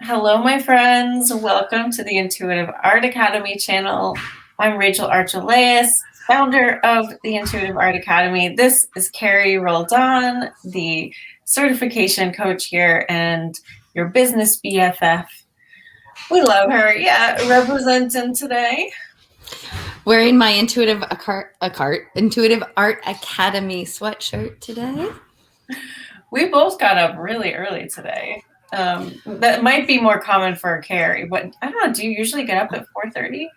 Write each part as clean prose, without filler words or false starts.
Hello, my friends. Welcome to the Intuitive Art Academy channel. I'm Rachel Archelaus, founder of the Intuitive Art Academy. This is Carrie Roldan, the certification coach here and your business BFF. We love her. Yeah, representing today. Wearing my Intuitive Art Academy sweatshirt today. We both got up really early today. That might be more common for Carrie, but I don't know. Do you usually get up at 4:30?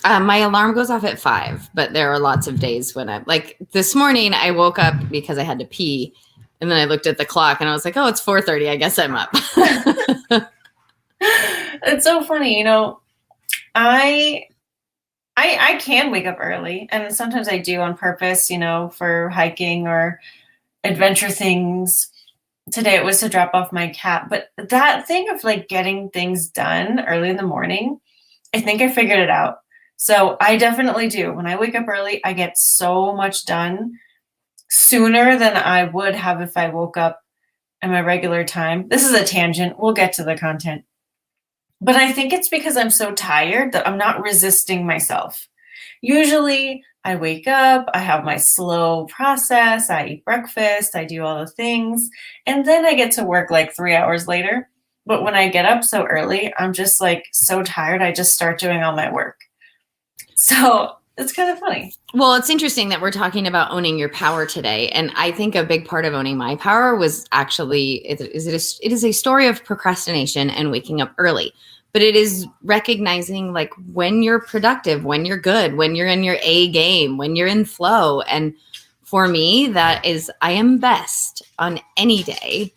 My alarm goes off at 5, but there are lots of days when I'm like this morning. I woke up because I had to pee, and then I looked at the clock and I was like, "Oh, it's 4:30. I guess I'm up." It's so funny, I I can wake up early, and sometimes I do on purpose, for hiking or adventure things. Today it was to drop off my cat, but that thing of like getting things done early in the morning, I think I figured it out. So I definitely do. When I wake up early, I get so much done sooner than I would have if I woke up at my regular time. This is a tangent. We'll get to the content. But I think it's because I'm so tired that I'm not resisting myself. Usually, I wake up, I have my slow process, I eat breakfast, I do all the things, and then I get to work like 3 hours later. But when I get up so early, I'm just like so tired, I just start doing all my work. So it's kind of funny. Well, it's interesting that we're talking about owning your power today, and I think a big part of owning my power was actually it is a story of procrastination and waking up early. But it is recognizing like when you're productive, when you're good, when you're in your A game, when you're in flow. And for me, that is I am best on any day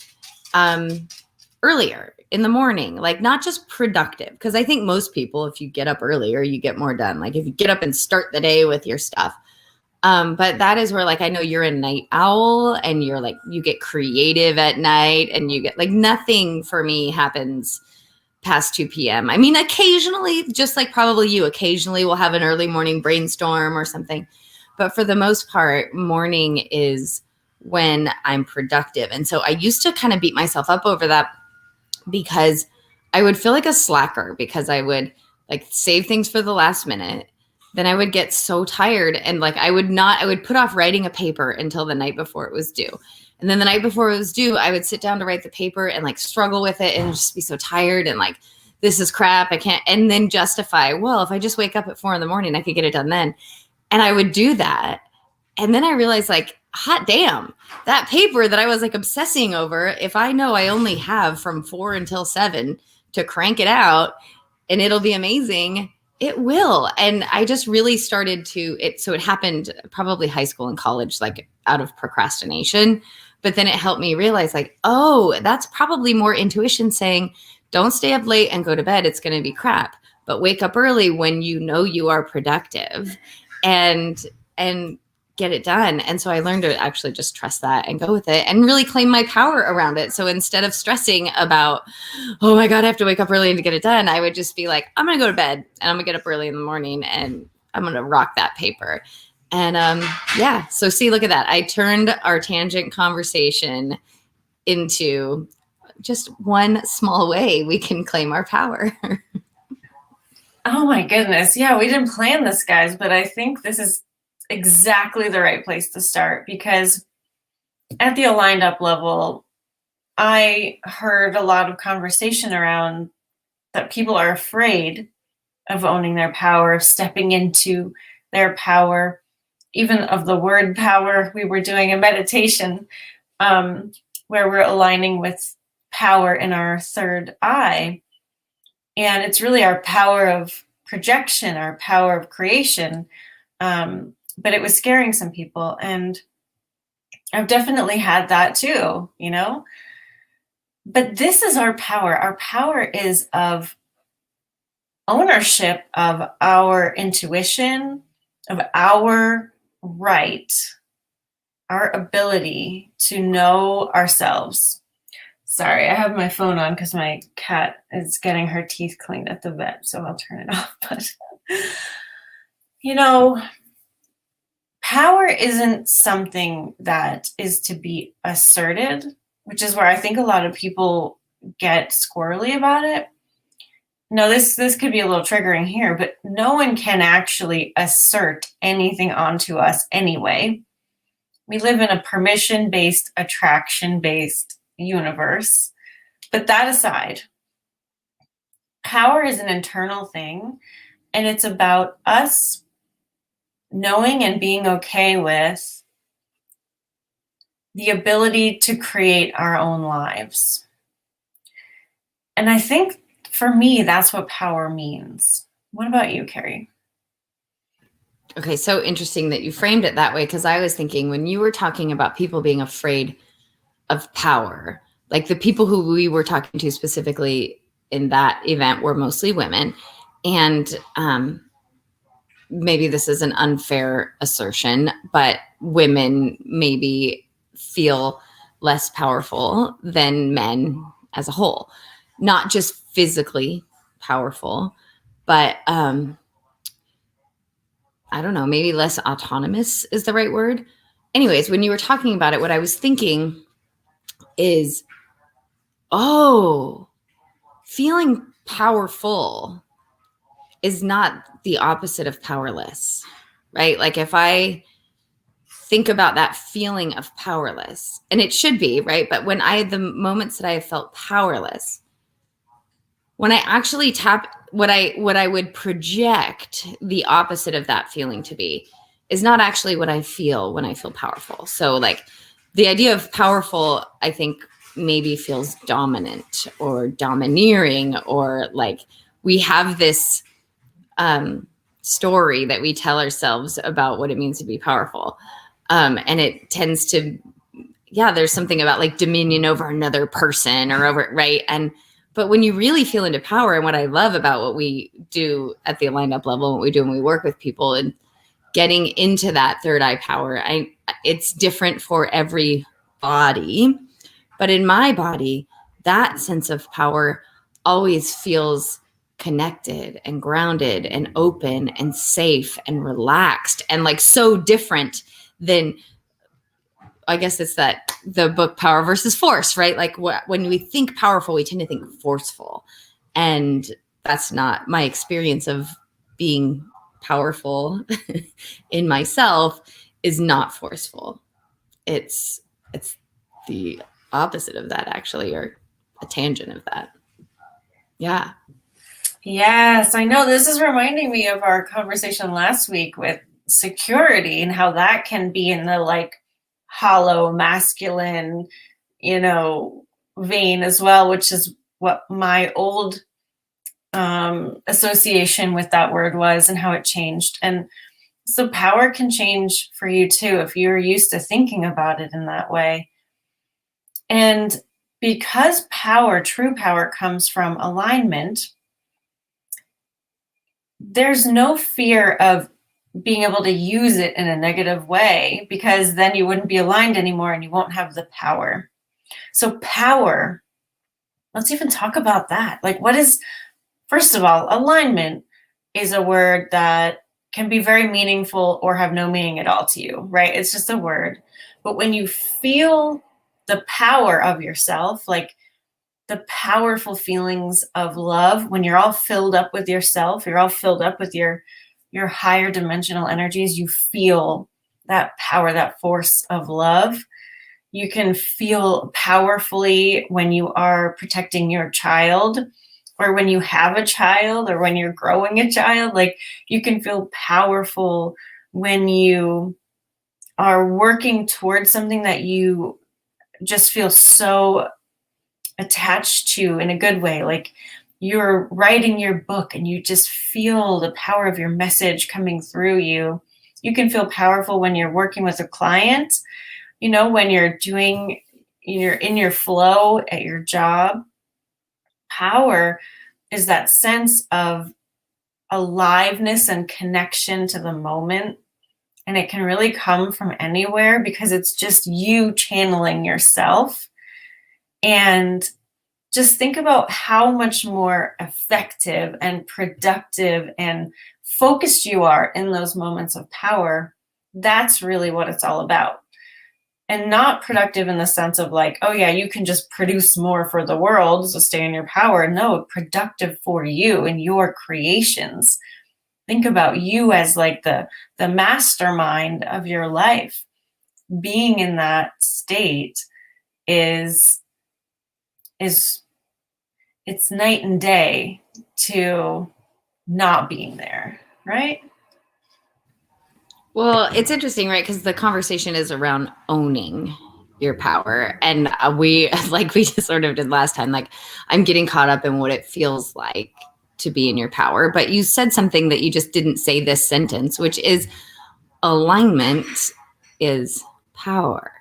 earlier in the morning, like not just productive. Because I think most people, if you get up earlier, you get more done. Like if you get up and start the day with your stuff. But that is where like I know you're a night owl and you're like you get creative at night and you get like nothing for me happens past 2 p.m. I mean, occasionally, just like probably you, occasionally we'll have an early morning brainstorm or something. But for the most part, morning is when I'm productive. And so I used to kind of beat myself up over that because I would feel like a slacker because I would like save things for the last minute. Then I would get so tired and like I would put off writing a paper until the night before it was due. And then the night before it was due, I would sit down to write the paper and like struggle with it and just be so tired and like, this is crap. I can't. And then justify, well, if I just wake up at 4 a.m, I could get it done then. And I would do that. And then I realized like, hot damn, that paper that I was like obsessing over, if I know I only have from 4 until 7 to crank it out and it'll be amazing, it will. And I just really started to it. So it happened probably high school and college, like out of procrastination. But then it helped me realize like, oh, that's probably more intuition saying, don't stay up late and go to bed. It's going to be crap. But wake up early when you know you are productive and get it done. And so I learned to actually just trust that and go with it and really claim my power around it. So instead of stressing about, oh my God, I have to wake up early to get it done, I would just be like, I'm going to go to bed and I'm going to get up early in the morning and I'm going to rock that paper. And yeah, so see, look at that. I turned our tangent conversation into just one small way we can claim our power. Oh my goodness. Yeah, we didn't plan this, guys, but I think this is exactly the right place to start because at the aligned up level, I heard a lot of conversation around that people are afraid of owning their power, of stepping into their power, even of the word power. We were doing a meditation where we're aligning with power in our third eye. And it's really our power of projection, our power of creation. But it was scaring some people. And I've definitely had that too. But this is our power. Our power is of ownership of our intuition, of our right, our ability to know ourselves. Sorry, I have my phone on because my cat is getting her teeth cleaned at the vet, so I'll turn it off. But, you know, power isn't something that is to be asserted, which is where I think a lot of people get squirrely about it. No, this could be a little triggering here, but no one can actually assert anything onto us anyway. We live in a permission-based, attraction-based universe. But that aside, power is an internal thing, and it's about us knowing and being okay with the ability to create our own lives. And I think for me, that's what power means. What about you, Carrie? Okay, so interesting that you framed it that way, because I was thinking when you were talking about people being afraid of power, like the people who we were talking to specifically in that event were mostly women. And maybe this is an unfair assertion, but women maybe feel less powerful than men as a whole, not just physically powerful, but I don't know, maybe less autonomous is the right word. Anyways, when you were talking about it, what I was thinking is, feeling powerful is not the opposite of powerless, right? Like if I think about that feeling of powerless, and it should be, right? But when the moments that I have felt powerless, when I actually tap, what I would project the opposite of that feeling to be is not actually what I feel when I feel powerful. So like the idea of powerful, I think maybe feels dominant or domineering, or like we have this story that we tell ourselves about what it means to be powerful. And it tends to, there's something about like dominion over another person or over, right? But when you really feel into power, and what I love about what we do at the Aligned Up level, what we do when we work with people and getting into that third eye power, it's different for every body. But in my body, that sense of power always feels connected and grounded and open and safe and relaxed, and like so different than, I guess it's that the book Power versus Force, right? Like when we think powerful, we tend to think forceful. And that's not my experience of being powerful in myself, is not forceful. It's the opposite of that, actually, or a tangent of that. Yeah. Yes, I know. This is reminding me of our conversation last week with security and how that can be in the like hollow masculine, vein as well, which is what my old association with that word was and how it changed. And so power can change for you too if you're used to thinking about it in that way. And because true power comes from alignment, there's no fear of being able to use it in a negative way, because then you wouldn't be aligned anymore and you won't have the power. So power, let's even talk about that. Like first of all, alignment is a word that can be very meaningful or have no meaning at all to you, right? It's just a word. But when you feel the power of yourself, like the powerful feelings of love, when you're all filled up with yourself, you're all filled up with your higher dimensional energies, you feel that power, that force of love. You can feel powerfully when you are protecting your child, or when you have a child, or when you're growing a child. Like you can feel powerful when you are working towards something that you just feel so attached to in a good way. Like you're writing your book and you just feel the power of your message coming through you. You can feel powerful when you're working with a client, when you're in your flow at your job. Power is that sense of aliveness and connection to the moment. And it can really come from anywhere, because it's just you channeling yourself. And just think about how much more effective and productive and focused you are in those moments of power. That's really what it's all about. and not productive in the sense of like, oh yeah, you can just produce more for the world to stay in your power. No, productive for you and your creations. Think about you as like the mastermind of your life. Being in that state is it's night and day to not being there, right? Well, it's interesting, right? Because the conversation is around owning your power. And we, like we just sort of did last time, like I'm getting caught up in what it feels like to be in your power. But you said something that you just didn't say this sentence, which is alignment is power,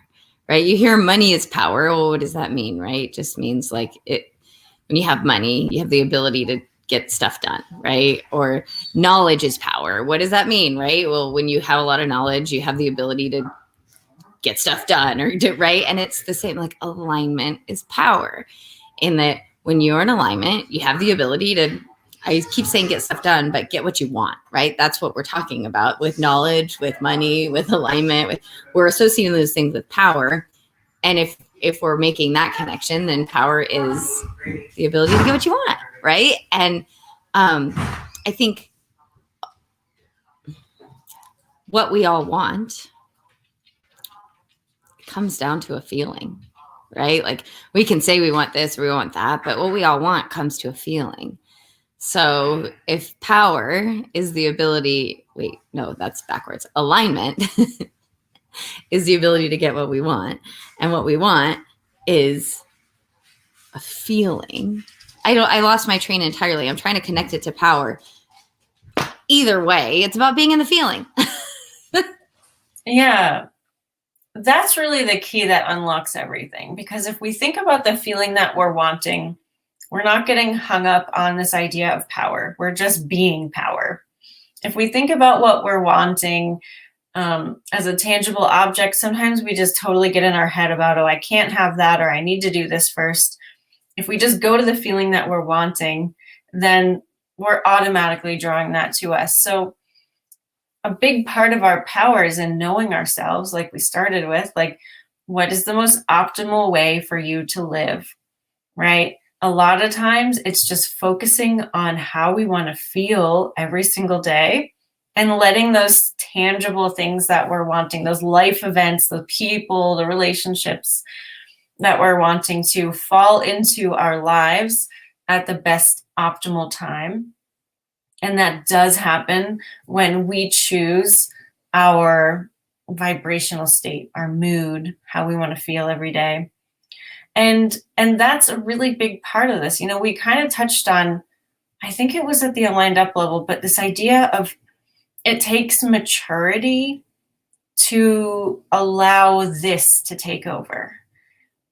right? You hear money is power. Well, what does that mean, right? It just means like when you have money, you have the ability to get stuff done, right? Or knowledge is power. What does that mean, right? Well, when you have a lot of knowledge, you have the ability to get stuff done, or right? And it's the same, like alignment is power, in that when you're in alignment, you have the ability to, I keep saying get stuff done, but get what you want, right? That's what we're talking about with knowledge, with money, with alignment. We're associating those things with power. And if we're making that connection, then power is the ability to get what you want, right? And I think what we all want comes down to a feeling, right? Like we can say we want this, we want that, but what we all want comes to a feeling. So if power is the ability, wait, no, that's backwards. Alignment is the ability to get what we want. And what we want is a feeling. I lost my train entirely. I'm trying to connect it to power. Either way, it's about being in the feeling. Yeah. That's really the key that unlocks everything. Because if we think about the feeling that we're wanting, we're not getting hung up on this idea of power. We're just being power. If we think about what we're wanting as a tangible object, sometimes we just totally get in our head about, oh, I can't have that, or I need to do this first. If we just go to the feeling that we're wanting, then we're automatically drawing that to us. So a big part of our power is in knowing ourselves, like we started with, like what is the most optimal way for you to live, right? A lot of times it's just focusing on how we want to feel every single day and letting those tangible things that we're wanting, those life events, the people, the relationships that we're wanting to fall into our lives at the best optimal time. And that does happen when we choose our vibrational state, our mood, how we want to feel every day. And that's a really big part of this. You know, we kind of touched on, I think it was at the aligned up level, but this idea of it takes maturity to allow this to take over.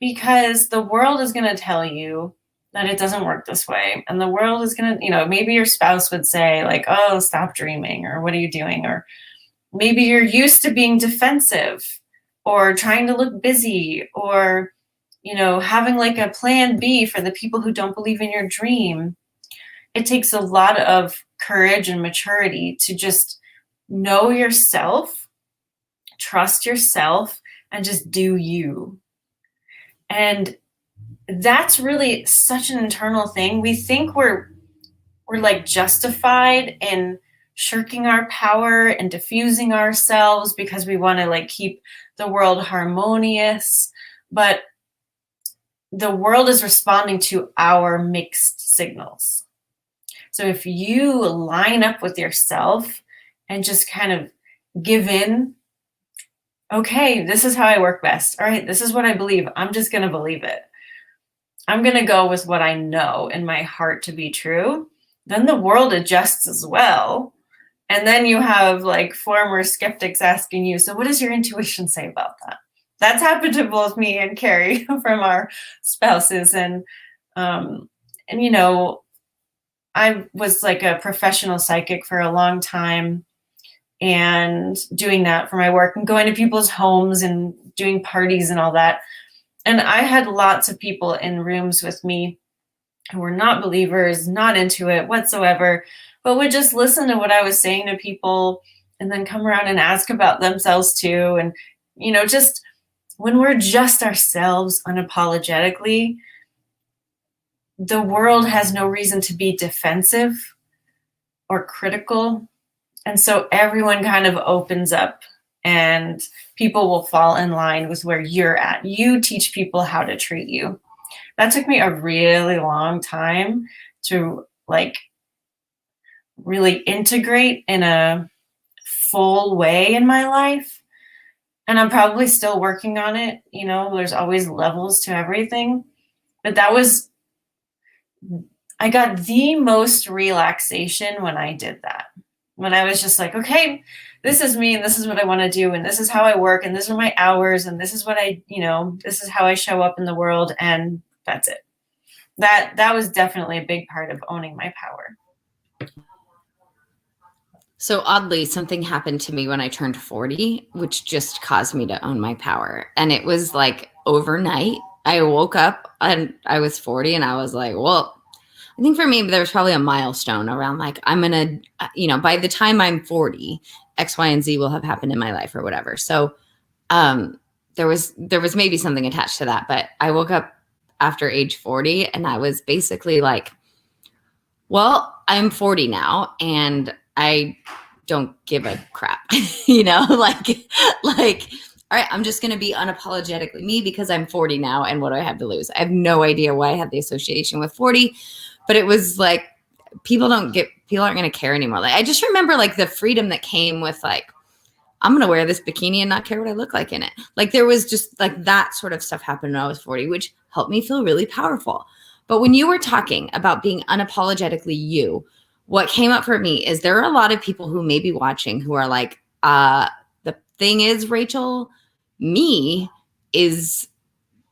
Because the world is going to tell you that it doesn't work this way. And the world is going to, you know, maybe your spouse would say like, oh, stop dreaming, or what are you doing? Or maybe you're used to being defensive or trying to look busy, or, you know, having like a plan B for the people who don't believe in your dream. It takes a lot of courage and maturity to just know yourself, trust yourself, and just do you. And that's really such an internal thing. We think we're like justified in shirking our power and diffusing ourselves because we want to like keep the world harmonious, but the world is responding to our mixed signals. So if you line up with yourself and just kind of give in, okay, this is how I work best. All right, this is what I believe. I'm just going to believe it. I'm going to go with what I know in my heart to be true. Then the world adjusts as well. And then you have like former skeptics asking you, so what does your intuition say about that? That's happened to both me and Carrie from our spouses. And you know, I was like a professional psychic for a long time and doing that for my work and going to people's homes and doing parties and all that. And I had lots of people in rooms with me who were not believers, not into it whatsoever, but would just listen to what I was saying to people and then come around and ask about themselves too. And, you know, just when we're just ourselves unapologetically, the world has no reason to be defensive or critical. And so everyone kind of opens up and people will fall in line with where you're at. You teach people how to treat you. That took me a really long time to like really integrate in a full way in my life. And I'm probably still working on it. You know, there's always levels to everything. But I got the most relaxation when I did that. When I was just like, okay, this is me and this is what I want to do and this is how I work and these are my hours and this is what this is how I show up in the world and that's it. That was definitely a big part of owning my power. So oddly, something happened to me when I turned 40, which just caused me to own my power. And it was like overnight. I woke up and I was 40 and I was like, well, I think for me, there was probably a milestone around like, I'm going to, by the time I'm 40, X, Y, and Z will have happened in my life or whatever. So there was maybe something attached to that. But I woke up after age 40 and I was basically like, well, I'm 40 now and I don't give a crap, like, all right, I'm just going to be unapologetically me because I'm 40 now. And what do I have to lose? I have no idea why I had the association with 40, but it was like, people aren't going to care anymore. Like, I just remember like the freedom that came with like, I'm going to wear this bikini and not care what I look like in it. Like there was just like that sort of stuff happened when I was 40, which helped me feel really powerful. But when you were talking about being unapologetically you, what came up for me is there are a lot of people who may be watching who are like, the thing is, Rachel, me is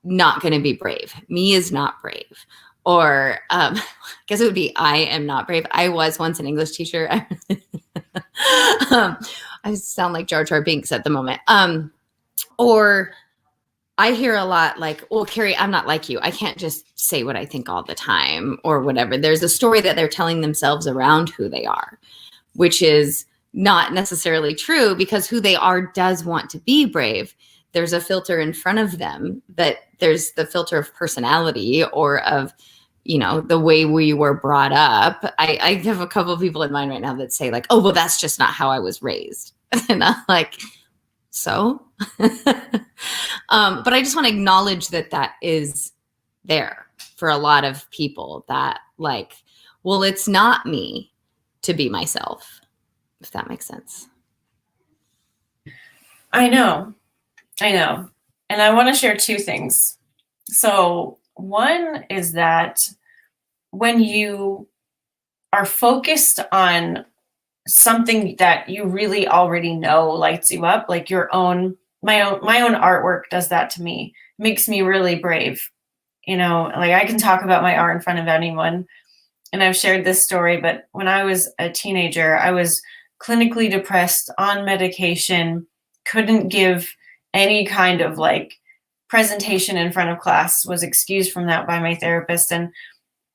not going to be brave. Me is not brave. Or I guess it would be I am not brave. I was once an English teacher. I sound like Jar Jar Binks at the moment. Or I hear a lot like, well, Carrie, I'm not like you. I can't just say what I think all the time or whatever. There's a story that they're telling themselves around who they are, which is not necessarily true because who they are does want to be brave. There's a filter in front of them that there's the filter of personality or of, the way we were brought up. I have a couple of people in mind right now that say like, oh, well, that's just not how I was raised. And I'm like, so, but I just want to acknowledge that is there for a lot of people that like, well, it's not me to be myself, if that makes sense. I know. And I want to share two things. So one is that when you are focused on something that you really already know lights you up, like my own artwork does that to me. It makes me really brave. Like I can talk about my art in front of anyone. And I've shared this story, but when I was a teenager, I was clinically depressed on medication, couldn't give any kind of like presentation in front of class, was excused from that by my therapist. And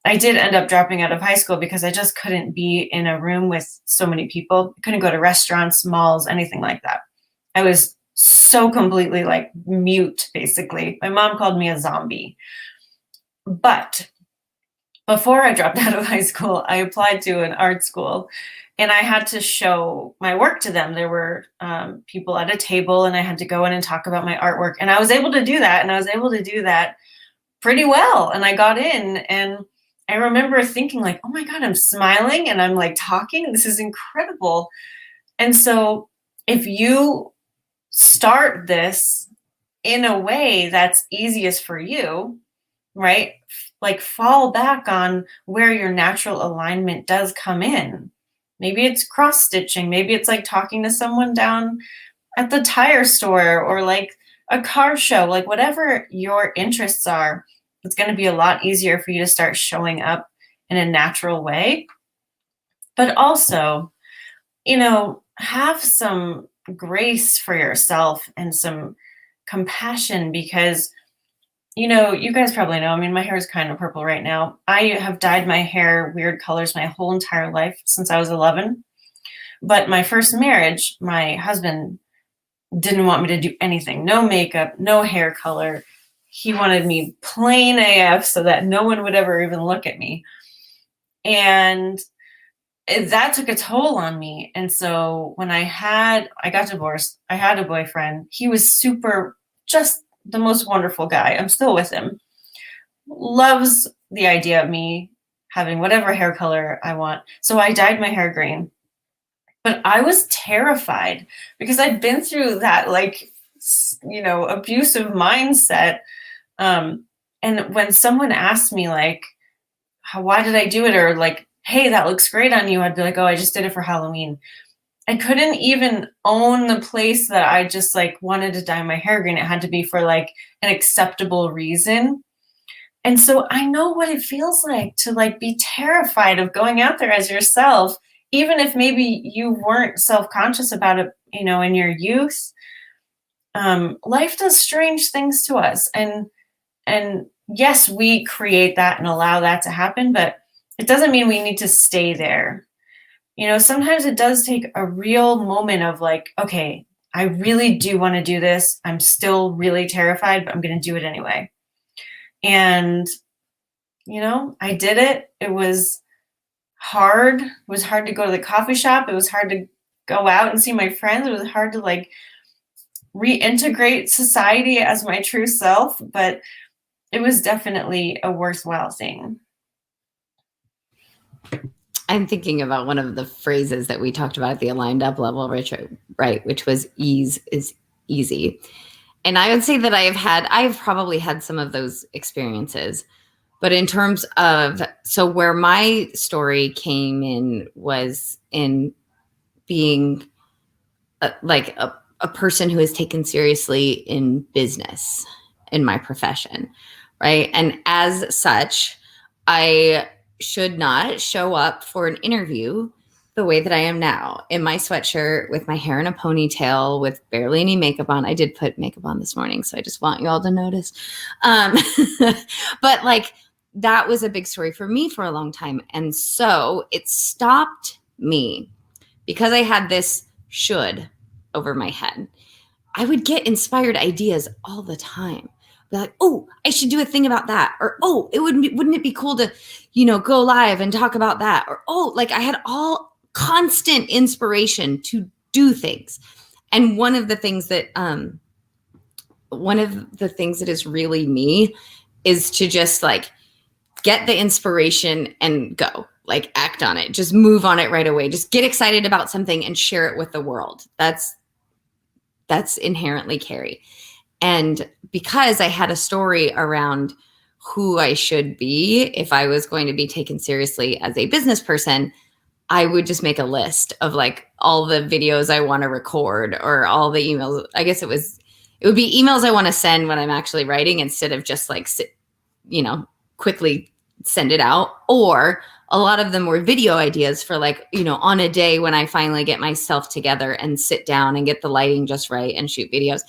I did end up dropping out of high school because I just couldn't be in a room with so many people. I couldn't go to restaurants, malls, anything like that. I was so completely like mute, basically. My mom called me a zombie. But before I dropped out of high school, I applied to an art school and I had to show my work to them. There were people at a table and I had to go in and talk about my artwork. And I was able to do that. And I was able to do that pretty well. And I got in and I remember thinking like, oh my God, I'm smiling and I'm like talking. This is incredible. And so if you start this in a way that's easiest for you, right? Like fall back on where your natural alignment does come in. Maybe it's cross stitching. Maybe it's like talking to someone down at the tire store or like a car show, like whatever your interests are. It's going to be a lot easier for you to start showing up in a natural way. But also, have some grace for yourself and some compassion because, you guys probably know, I mean, my hair is kind of purple right now. I have dyed my hair weird colors my whole entire life since I was 11. But my first marriage, my husband didn't want me to do anything, no makeup, no hair color. He wanted me plain AF so that no one would ever even look at me. And that took a toll on me. And so when I got divorced, I had a boyfriend. He was just the most wonderful guy. I'm still with him. Loves the idea of me having whatever hair color I want. So I dyed my hair green. But I was terrified because I'd been through that, like, abusive mindset. And when someone asked me, like, why did I do it? Or like, hey, that looks great on you. I'd be like, oh, I just did it for Halloween. I couldn't even own the place that I just like wanted to dye my hair green. It had to be for like an acceptable reason. And so I know what it feels like to like be terrified of going out there as yourself, even if maybe you weren't self-conscious about it, in your youth. Life does strange things to us. And yes, we create that and allow that to happen, but it doesn't mean we need to stay there. Sometimes it does take a real moment of like, okay, I really do want to do this. I'm still really terrified, but I'm going to do it anyway. And, I did it. It was hard. It was hard to go to the coffee shop. It was hard to go out and see my friends. It was hard to like reintegrate society as my true self, but it was definitely a worthwhile thing. I'm thinking about one of the phrases that we talked about at the Aligned Up level, Richard, right? Which was ease is easy. And I would say that I've probably had some of those experiences, but in terms of, so where my story came in was in being a person who is taken seriously in business, in my profession, right? And as such, I should not show up for an interview the way that I am now, in my sweatshirt with my hair in a ponytail with barely any makeup on. I did put makeup on this morning, so I just want you all to notice. But like, that was a big story for me for a long time. And so it stopped me because I had this should over my head. I would get inspired ideas all the time. Be like, oh, I should do a thing about that. Or, oh, wouldn't it be cool to, go live and talk about that? Or, oh, like I had all constant inspiration to do things. And one of the things that is really me is to just like get the inspiration and go, like act on it, just move on it right away. Just get excited about something and share it with the world. That's inherently Carrie. And because I had a story around who I should be if I was going to be taken seriously as a business person, I would just make a list of like all the videos I want to record or all the emails. I guess it would be emails I want to send when I'm actually writing instead of just like, quickly send it out. Or a lot of them were video ideas for like, on a day when I finally get myself together and sit down and get the lighting just right and shoot videos.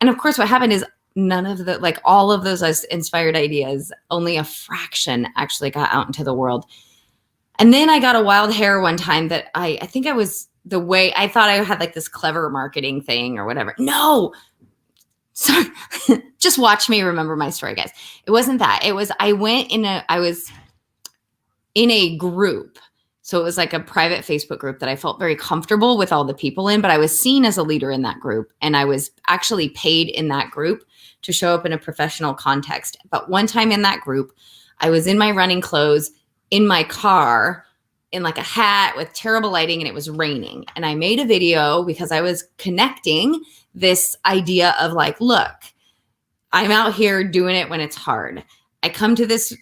And of course, what happened is none of the, like all of those inspired ideas, only a fraction actually got out into the world. And then I got a wild hair one time that I think I was the way I thought I had like this clever marketing thing or whatever. No, sorry. Just watch me remember my story, guys. It wasn't that. It was, I was in a group. So it was like a private Facebook group that I felt very comfortable with all the people in, but I was seen as a leader in that group. And I was actually paid in that group to show up in a professional context. But one time in that group, I was in my running clothes in my car in like a hat with terrible lighting and it was raining. And I made a video because I was connecting this idea of like, look, I'm out here doing it when it's hard. I come to this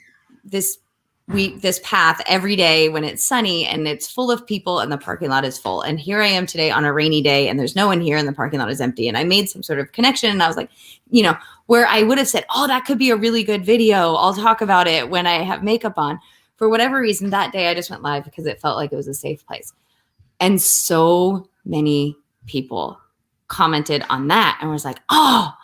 path every day when it's sunny and it's full of people and the parking lot is full. And here I am today on a rainy day and there's no one here and the parking lot is empty. And I made some sort of connection and I was like, where I would have said, oh, that could be a really good video. I'll talk about it when I have makeup on. For whatever reason, that day I just went live because it felt like it was a safe place. And so many people commented on that and was like, oh,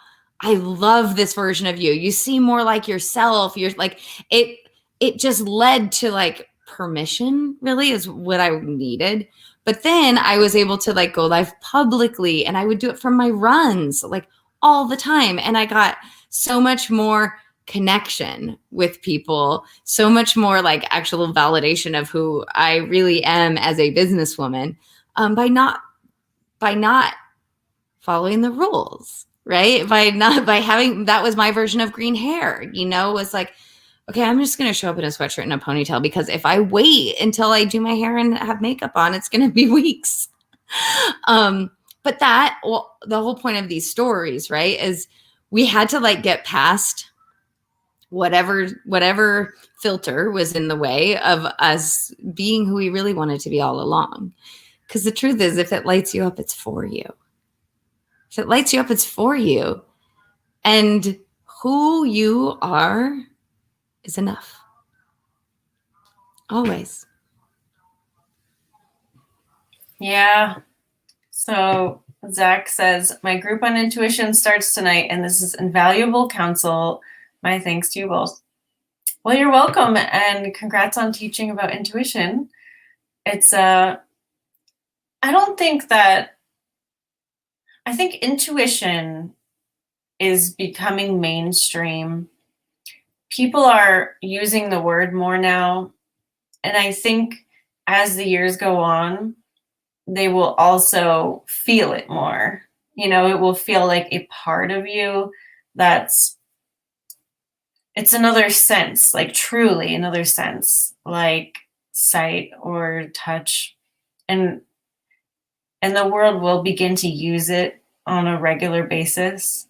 I love this version of you. You seem more like yourself. You're like, it just led to like permission really is what I needed But then I was able to like go live publicly, and I would do it from my runs like all the time. And I got so much more connection with people, so much more like actual validation of who I really am as a businesswoman, by not following the rules, right? By having, that was my version of green hair, was like, okay, I'm just going to show up in a sweatshirt and a ponytail, because if I wait until I do my hair and have makeup on, it's going to be weeks. But the whole point of these stories, right, is we had to like get past whatever filter was in the way of us being who we really wanted to be all along. Because the truth is, if it lights you up, it's for you. If it lights you up, it's for you. And who you are is enough. Always. Yeah. So Zach says, my group on intuition starts tonight, and this is invaluable counsel. My thanks to you both. Well, you're welcome, and congrats on teaching about intuition. It's I think intuition is becoming mainstream. People are using the word more now, and I think as the years go on, they will also feel it more. It will feel like a part of you it's another sense, like truly another sense, like sight or touch. And the world will begin to use it on a regular basis.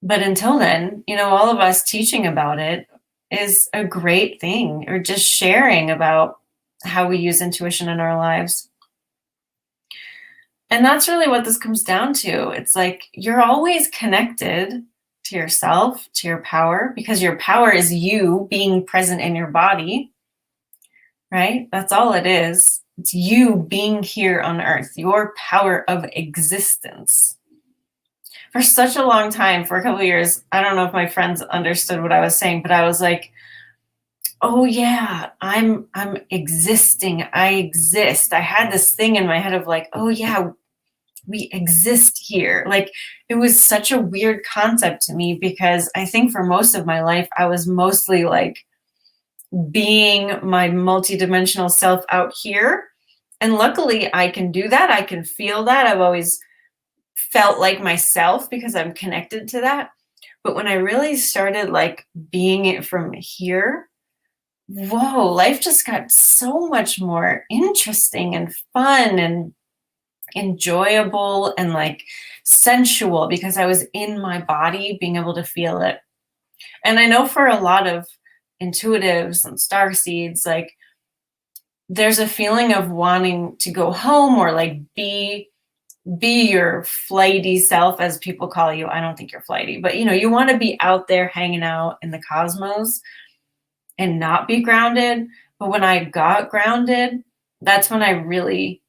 But until then, all of us teaching about it is a great thing, or just sharing about how we use intuition in our lives. And that's really what this comes down to. It's like you're always connected to yourself, to your power, because your power is you being present in your body, right? That's all it is. It's you being here on earth, your power of existence. For such a long time, for a couple of years, I don't know if my friends understood what I was saying, but I was like, oh yeah, I'm existing. I exist. I had this thing in my head of like, oh yeah, we exist here. Like, it was such a weird concept to me, because I think for most of my life, I was mostly like being my multidimensional self out here. And luckily I can do that. I can feel that. I've always felt like myself because I'm connected to that. But when I really started like being it from here, whoa, life just got so much more interesting and fun and enjoyable and like sensual, because I was in my body being able to feel it. And I know for a lot of intuitives and starseeds, like there's a feeling of wanting to go home or like be your flighty self, as people call you. I don't think you're flighty, but you want to be out there hanging out in the cosmos and not be grounded. But when I got grounded, that's when I really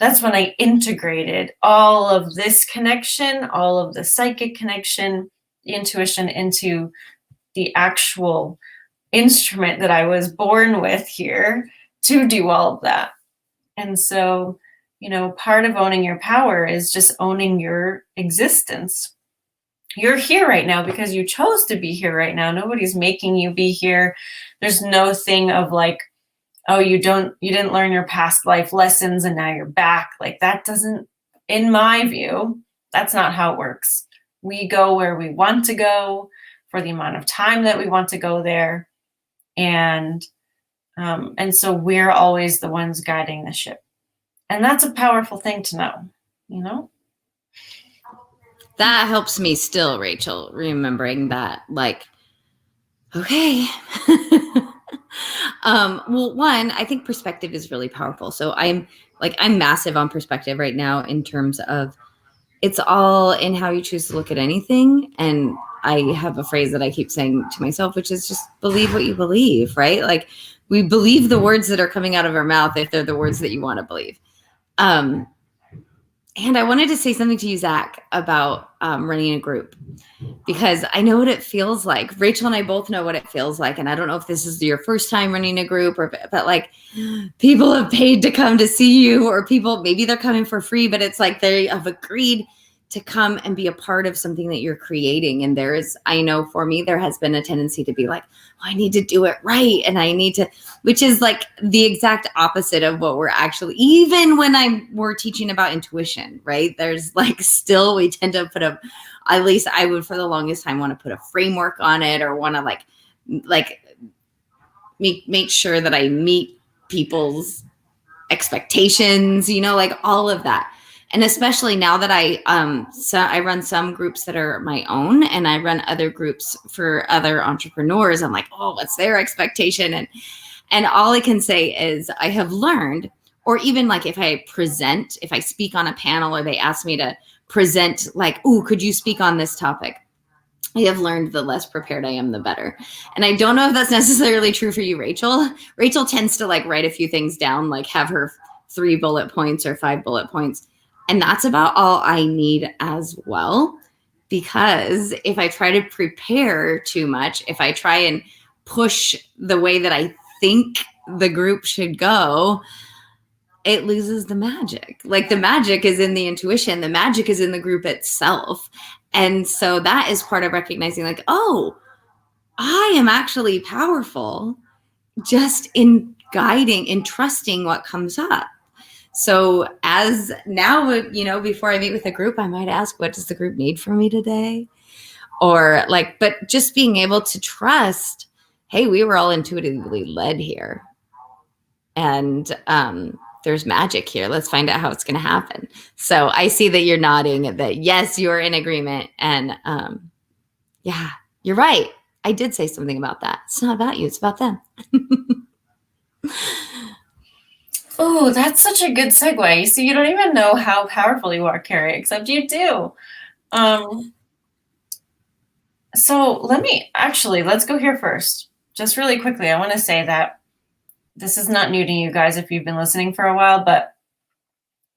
that's when I integrated all of this connection, all of the psychic connection, the intuition, into the actual instrument that I was born with here to do all of that. And so, part of owning your power is just owning your existence. You're here right now because you chose to be here right now. Nobody's making you be here. There's no thing of like, oh, you didn't learn your past life lessons and now you're back. Like, that doesn't, in my view, that's not how it works. We go where we want to go for the amount of time that we want to go there. And so we're always the ones guiding the ship. And that's a powerful thing to know, That helps me still, Rachel, remembering that, like, okay. Well, one, I think perspective is really powerful. So I'm massive on perspective right now, in terms of it's all in how you choose to look at anything. And I have a phrase that I keep saying to myself, which is just believe what you believe, right? Like, we believe the words that are coming out of our mouth if they're the words that you want to believe. And I wanted to say something to you, Zach, about running a group, because I know what it feels like. Rachel and I both know what it feels like. And I don't know if this is your first time running a group, but like, people have paid to come to see you, or people, maybe they're coming for free, but it's like they have agreed to come and be a part of something that you're creating. And I know for me, there has been a tendency to be like, oh, I need to do it right. And I need to, which is like the exact opposite of what we're actually, even when we're teaching about intuition, right? There's like, still, we tend to put at least I would for the longest time want to put a framework on it, or want to like make sure that I meet people's expectations, like all of that. And especially now that I run some groups that are my own, and I run other groups for other entrepreneurs. I'm like, oh, what's their expectation? And all I can say is I have learned, or even like if I speak on a panel, or they ask me to present, like, oh, could you speak on this topic? I have learned the less prepared I am, the better. And I don't know if that's necessarily true for you, Rachel. Rachel tends to like write a few things down, like have her 3 bullet points or 5 bullet points. And that's about all I need as well. Because if I try to prepare too much, if I try and push the way that I think the group should go, it loses the magic. Like, the magic is in the intuition. The magic is in the group itself. And so that is part of recognizing, like, oh, I am actually powerful just in guiding and trusting what comes up. So as now, before I meet with a group, I might ask, what does the group need from me today? Or like, but just being able to trust, hey, we were all intuitively led here. And there's magic here. Let's find out how it's going to happen. So I see that you're nodding, that yes, you're in agreement. And yeah, you're right. I did say something about that. It's not about you. It's about them. Oh, that's such a good segue. You see, you don't even know how powerful you are, Carrie, except you do. So let's go here first. Just really quickly, I want to say that this is not new to you guys if you've been listening for a while, but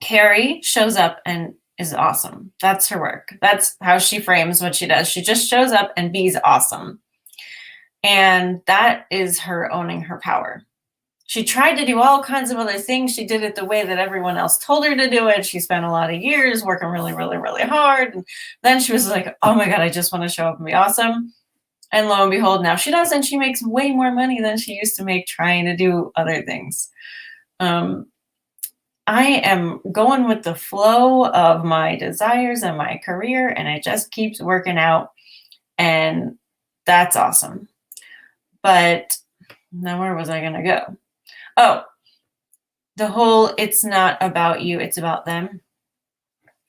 Carrie shows up and is awesome. That's her work. That's how she frames what she does. She just shows up and be's awesome. And that is her owning her power. She tried to do all kinds of other things. She did it the way that everyone else told her to do it. She spent a lot of years working really, really, really hard. And then she was like, oh my God, I just want to show up and be awesome. And lo and behold, now she does, and she makes way more money than she used to make trying to do other things. I am going with the flow of my desires and my career, and it just keeps working out. And that's awesome. But now where was I going to go? Oh, the whole, it's not about you, it's about them.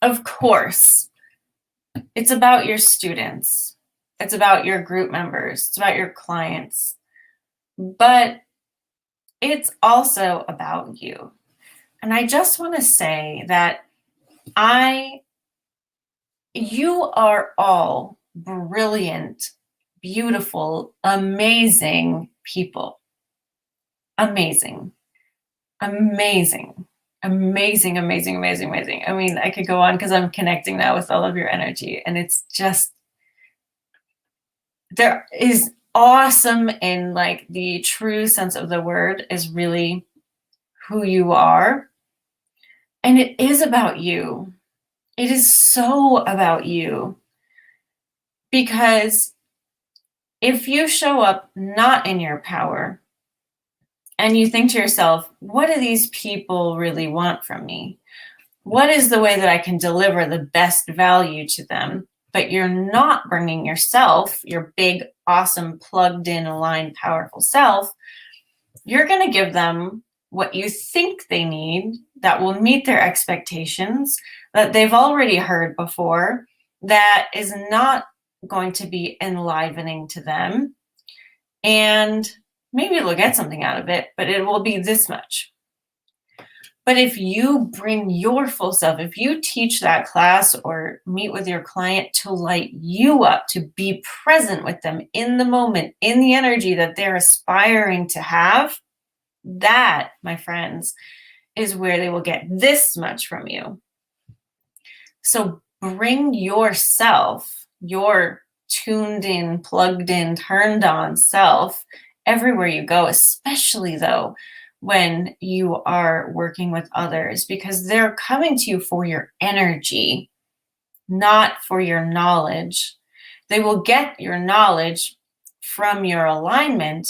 Of course, it's about your students. It's about your group members. It's about your clients. But it's also about you. And I just want to say that you are all brilliant, beautiful, amazing people. Amazing. Amazing. Amazing, amazing, amazing, amazing. I mean, I could go on because I'm connecting now with all of your energy. And it's just, there is awesome in like the true sense of the word is really who you are. And it is about you. It is so about you. Because if you show up not in your power, and you think to yourself, what do these people really want from me? What is the way that I can deliver the best value to them? But you're not bringing yourself, your big, awesome, plugged in, aligned, powerful self. You're going to give them what you think they need that will meet their expectations, that they've already heard before, that is not going to be enlivening to them. And maybe they'll get something out of it, but it will be this much. But if you bring your full self, if you teach that class or meet with your client to light you up, to be present with them in the moment, in the energy that they're aspiring to have, that, my friends, is where they will get this much from you. So bring yourself, your tuned in, plugged in, turned on self everywhere you go, especially though when you are working with others, because they're coming to you for your energy, not for your knowledge. They will get your knowledge from your alignment,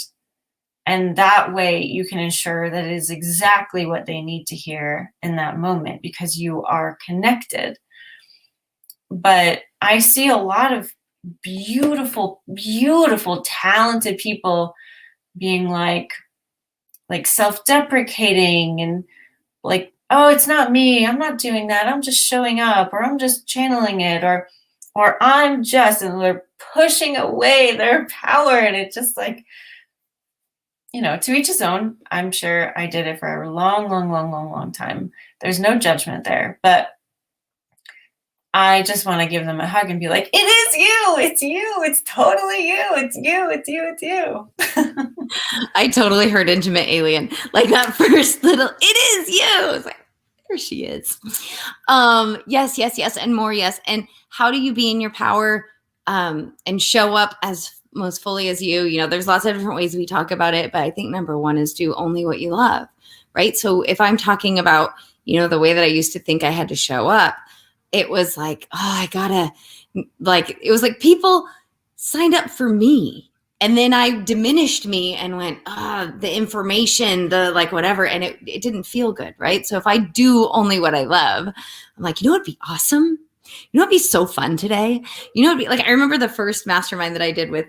and that way you can ensure that it is exactly what they need to hear in that moment because you are connected. But I see a lot of beautiful, beautiful, talented people being like self-deprecating and like, oh, it's not me, I'm not doing that, I'm just showing up, or I'm just channeling it, or I'm just, and they're pushing away their power. And it's just like, to each his own. I'm sure I did it for a long, long, long, long, long time. There's no judgment there, but I just want to give them a hug and be like, it is you, it's totally you, it's you, it's you, it's you. I totally heard Intimate Alien, like that first little, it is you. It's like, there she is. Yes, yes, yes, and more yes. And how do you be in your power and show up as most fully as you? There's lots of different ways we talk about it, but I think number one is do only what you love, right? So if I'm talking about, the way that I used to think I had to show up, it was like, oh, I gotta, like, it was like people signed up for me. And then I diminished me and went, the information, the like whatever. And it didn't feel good, right? So if I do only what I love, I'm like, what'd be awesome? What'd be so fun today? It'd be like, I remember the first mastermind that I did with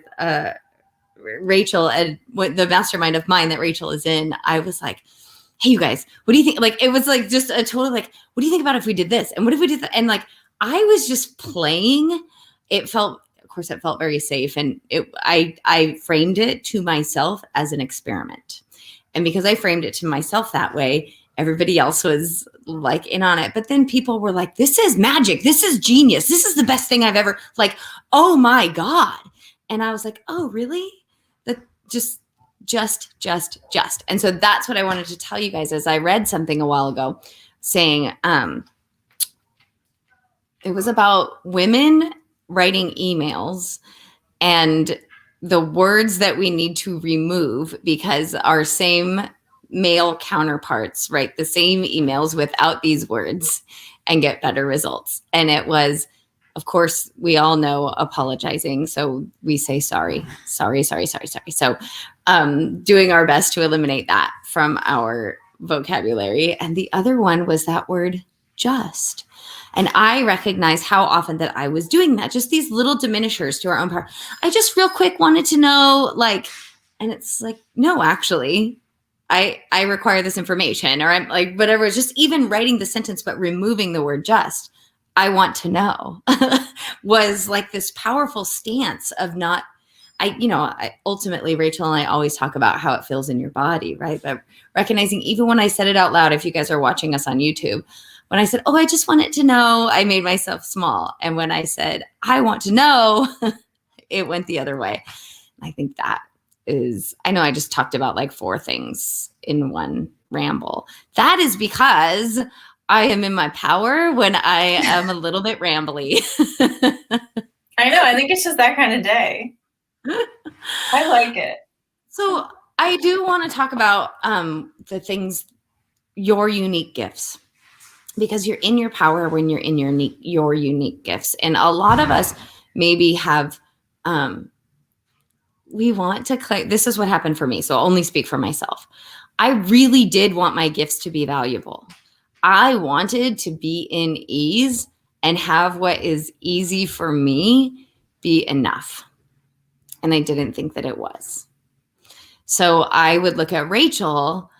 Rachel, and the mastermind of mine that Rachel is in, I was like, hey, you guys, what do you think? Like, it was like just a total, like, what do you think about if we did this? And what if we did that? And like, I was just playing. It felt very safe. And I framed it to myself as an experiment. And because I framed it to myself that way, everybody else was like in on it. But then people were like, this is magic. This is genius. This is the best thing I've ever, like, oh my God. And I was like, oh, really? That just. And so that's what I wanted to tell you guys. As I read something a while ago saying it was about women writing emails and the words that we need to remove because our same male counterparts write the same emails without these words and get better results. And it was, of course, we all know apologizing. So we say sorry. So doing our best to eliminate that from our vocabulary. And the other one was that word just. And I recognize how often that I was doing that, just these little diminishers to our own power. I just real quick wanted to know, like, and it's like, no, actually, I require this information, or I'm like, whatever. It's just even writing the sentence, but removing the word just. I want to know was like this powerful stance of not, ultimately, Rachel and I always talk about how it feels in your body, right? But recognizing, even when I said it out loud, if you guys are watching us on YouTube, when I said, oh, I just wanted to know, I made myself small. And when I said, I want to know, it went the other way. I think that is, I know I just talked about like 4 things in one ramble. That is because I am in my power when I am a little bit rambly. I know. I think it's just that kind of day. I like it. So I do want to talk about the things, your unique gifts, because you're in your power when you're in your unique gifts. And a lot of us maybe have, we want to claim, this is what happened for me. So I'll only speak for myself. I really did want my gifts to be valuable. I wanted to be in ease and have what is easy for me be enough. And I didn't think that it was. So I would look at Rachel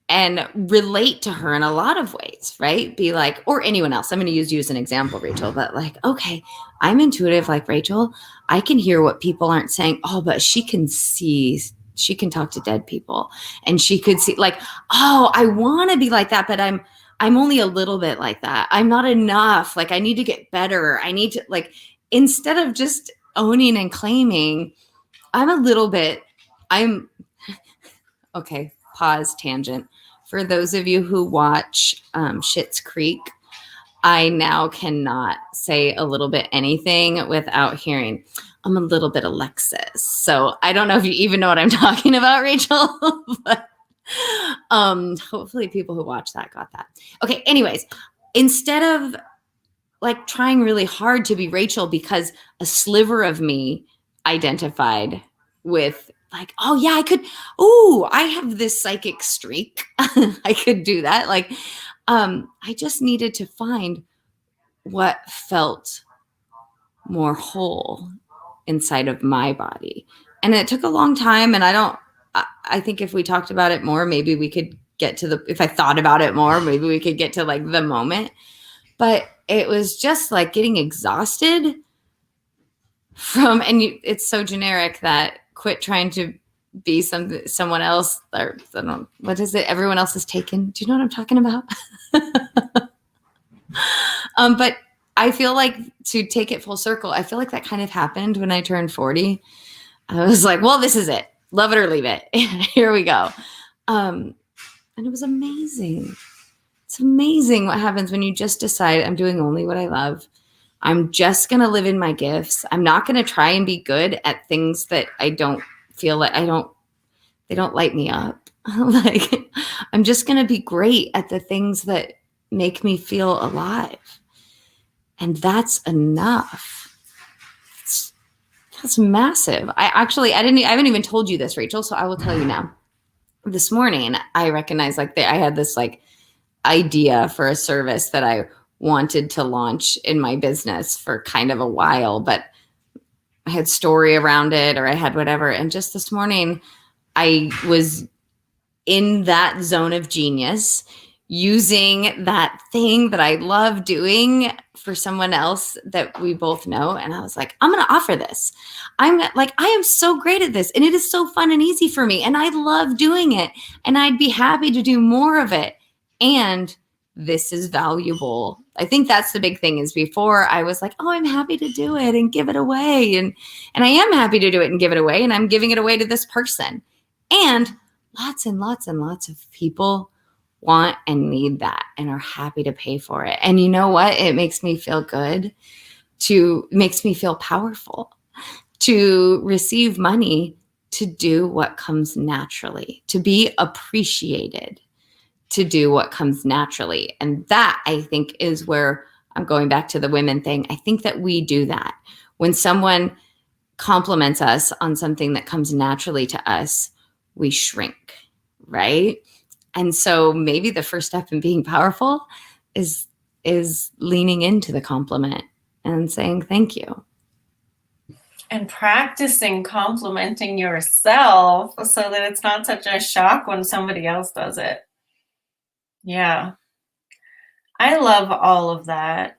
and relate to her in a lot of ways, right? Be like, or anyone else. I'm going to use you as an example, Rachel, but like, okay, I'm intuitive like Rachel. I can hear what people aren't saying. Oh, but she can see, she can talk to dead people, and she could see like, oh, I want to be like that, but I'm only a little bit like that. I'm not enough. Like, I need to get better. I need to, like, instead of just owning and claiming, okay, pause, tangent. For those of you who watch Schitt's Creek, I now cannot say a little bit anything without hearing, I'm a little bit Alexis. So I don't know if you even know what I'm talking about, Rachel, but hopefully people who watch that got that. Okay, anyways, instead of like trying really hard to be Rachel because a sliver of me identified with like, oh yeah, I have this psychic streak. I could do that. Like, I just needed to find what felt more whole inside of my body. And it took a long time. And I think if we talked about it more, maybe we could get to if I thought about it more, maybe we could get to like the moment. But it was just like getting exhausted it's so generic that quit trying to be someone else, or I don't know, what is it? Everyone else is taken. Do you know what I'm talking about? But I feel like, to take it full circle, I feel like that kind of happened when I turned 40. I was like, well, this is it. Love it or leave it. Here we go. And it was amazing. It's amazing what happens when you just decide, I'm doing only what I love. I'm just going to live in my gifts. I'm not going to try and be good at things that I don't feel like they don't light me up. Like, I'm just going to be great at the things that make me feel alive. And that's enough. That's massive. I haven't even told you this, Rachel, so I will tell you now. This morning, I recognized I had this like idea for a service that I wanted to launch in my business for kind of a while, but I had story around it, or I had whatever. And just this morning, I was in that zone of genius, using that thing that I love doing for someone else that we both know. And I was like, I'm going to offer this. I am so great at this, and it is so fun and easy for me, and I love doing it, and I'd be happy to do more of it. And this is valuable. I think that's the big thing. Is before I was like, oh, I'm happy to do it and give it away. And I am happy to do it and give it away. And I'm giving it away to this person. And lots and lots and lots of people want and need that and are happy to pay for it. And you know what? It makes me feel good. Makes me feel powerful to receive money, to do what comes naturally, to be appreciated, to do what comes naturally. And that, I think, is where I'm going back to the women thing. I think that we do that. When someone compliments us on something that comes naturally to us, we shrink, right? And so maybe the first step in being powerful is leaning into the compliment and saying thank you. And practicing complimenting yourself so that it's not such a shock when somebody else does it. Yeah. I love all of that.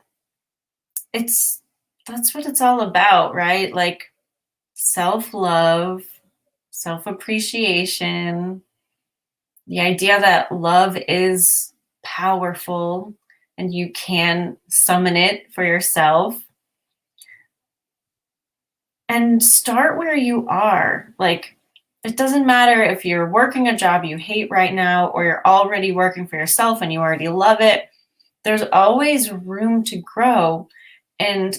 That's what it's all about, right? Like self-love, self-appreciation, the idea that love is powerful and you can summon it for yourself. And start where you are. Like, it doesn't matter if you're working a job you hate right now, or you're already working for yourself and you already love it. There's always room to grow. And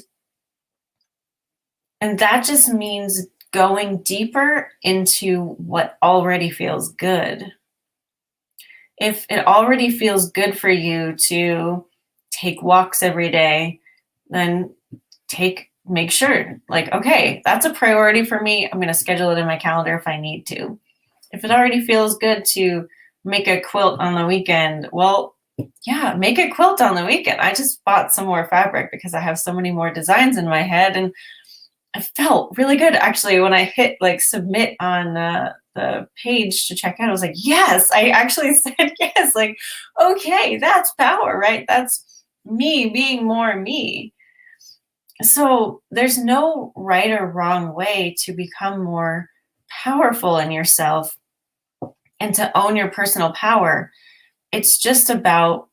that just means going deeper into what already feels good. If it already feels good for you to take walks every day, then make sure, like, okay, that's a priority for me. I'm going to schedule it in my calendar if I need to. If it already feels good to make a quilt on the weekend, well, yeah, make a quilt on the weekend. I just bought some more fabric because I have so many more designs in my head, and I felt really good actually when I hit like submit on the page to check out. I was like, yes, I actually said yes. Like, okay, that's power, right? That's me being more me. So there's no right or wrong way to become more powerful in yourself and to own your personal power. It's just about